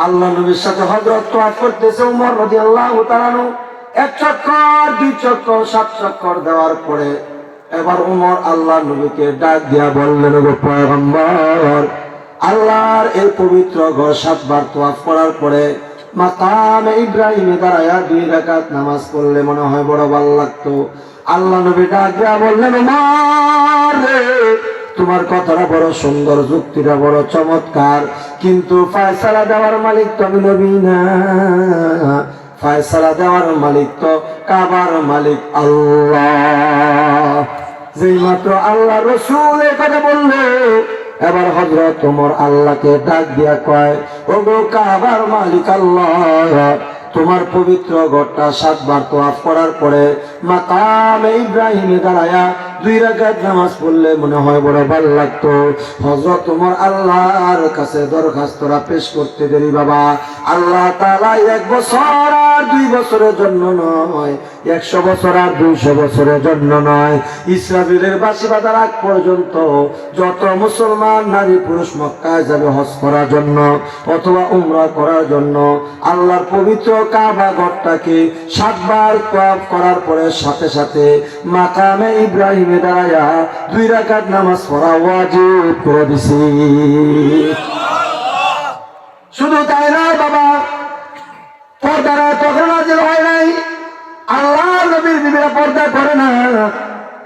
আল্লাহ নবীর সাথে হযরত তোয়াফ করতেছে ওমর রাদিয়াল্লাহু তাআলা আনহু। এক চক্কর, দুই চক্কর, 7 চক্কর দেওয়ার পরে এবার ওমর আল্লাহ নবীকে ডাক দিয়া বললেন, গো পয়গম্বর, আল্লাহর এই পবিত্র ঘর 7 বার তোয়াফ করার পরে মাকাম ইব্রাহিমে দাঁড়ায়া 2 রাকাত নামাজ পড়লে মনে হয় বড় ভালো লাগতো। আল্লাহ নবী ডাক দিয়া বললেন, ওমর রে, তোমার কথাটা বড় সুন্দর, যুক্তিটা বড় চমৎকার, কিন্তু ফয়সালা দেওয়ার মালিক তো আমি নবী না, ফয়সালা দেওয়ার মালিক তো কাবার মালিক আল্লাহ। যেই মাত্র আল্লাহ রাসূল এই কথা বললো, এবার হযরত ওমর আল্লাহকে ডাক দিয়া কয়, ওগো কাবার মালিক আল্লাহ, তোমার পবিত্র ঘরটা 7 বার তোয়াফ করার পরে মাকামে ইব্রাহিমে দাঁড়ায়া 2 রাকাত নামাজ পড়লে মনে হয় বড় ভালো লাগতো। হযরত ওমর আল্লাহর কাছে দরখাস্তরা পেশ করতে দেরি বাবা। আল্লাহ তাআলা 1 বছর আর 2 বছরের জন্য নয়, 100 বছর আর 200 বছরের জন্য নয়, ইসরাফিলের বাঁশি বাজার আগ পর্যন্ত যত মুসলমান নারী পুরুষ মক্কায় যাবে হজ করার জন্য অথবা উমরা করার জন্য, আল্লাহর পবিত্র কাবা ঘরটাকে 7 বার তোয়াফ করার পরে সাথে সাথে মাকামে ইব্রাহিমে দাঁড়ায়া 2 রাকাত নামাজ পড়া ওয়াজিব করে দিছি। শুধু তাই না বাবা, পর্দারা তখন নাযিল হয় নাই। আল্লাহ নবীর বিবিরা পর্দা করে না,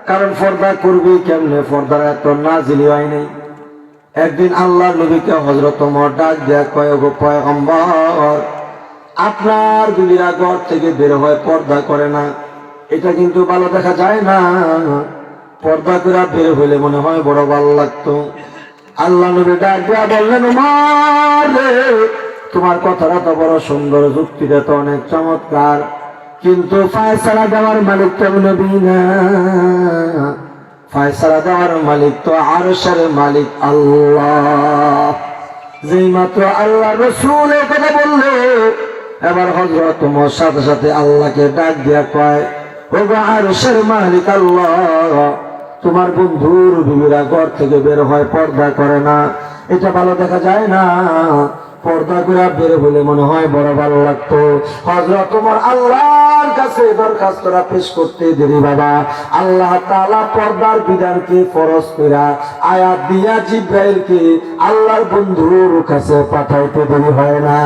কারণ পর্দা করবি কেমনে, পর্দারা এত নাযিল হয় নাই। একদিন আল্লাহ নবীকে হযরত ওমর ডাক দেয়া কয়, ওগো পয়গম্বর, আপনার বিবিরা ঘর থেকে বের হয় পর্দা করে না, এটা কিন্তু ভালো দেখা যায় না, পর্দা করে বের হইলে মনে হয় বড় ভালো লাগতো। আল্লাহ নবী ডাক দিয়া বললেন, ওমর রে, তোমার কথাটা তো বড় সুন্দর, যুক্তিটা তো অনেক চমৎকার, কিন্তু ফয়সালা দেওয়ার মালিক তো নবী না, ফয়সালা দেওয়ার মালিক তো আরশের মালিক আল্লাহ। যেই মাত্র আল্লাহ রাসূল এই কথা বললো, এবার হযরত ওমর সাথে সাথে আল্লাহকে ডাক দিয়া কয়, ওগো আরশের মালিক আল্লাহ, তোমার বন্ধুর বিবিরা ঘর থেকে বের হয় পর্দা করে না, এটা ভালো দেখা যায় না, পর্দা করে বের হলে মনে হয় বড় ভালো লাগতো। হযরত ওমর আল্লাহর কাছে দরখাস্তরা পেশ করতে দেরি বাবা। আল্লাহ তাআলা পর্দার বিধানকে ফরজ কইরা আয়াত দিয়া জিবরাইলকে আল্লাহর বন্ধুর কাছে পাঠাইতে দেরি হয় না।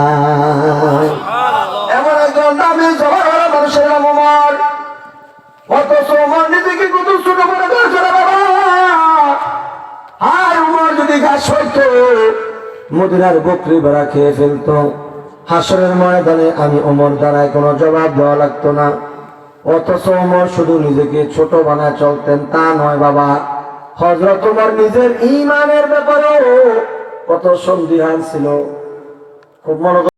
এমন একজন দামি জবানওয়ালা মানুষের নাম ওমর, অথচ ওমর নিজেকে কত ছোট করে ধরছে বাবা। আর ওমর যদি গাছ হইতো, মদিনার বকরি ভেড়া খেয়ে ফেলতো, হাসরের ময়দানে আমি ওমর দ্বারায় কোনো জবাব দেওয়া লাগতো না। অথচ ওমর শুধু নিজেকে ছোট বানায় চলতেন তা নয় বাবা, হযরত ওমর নিজের ঈমানের ব্যাপারেও কত সন্দিহান ছিল। খুব মনোযোগ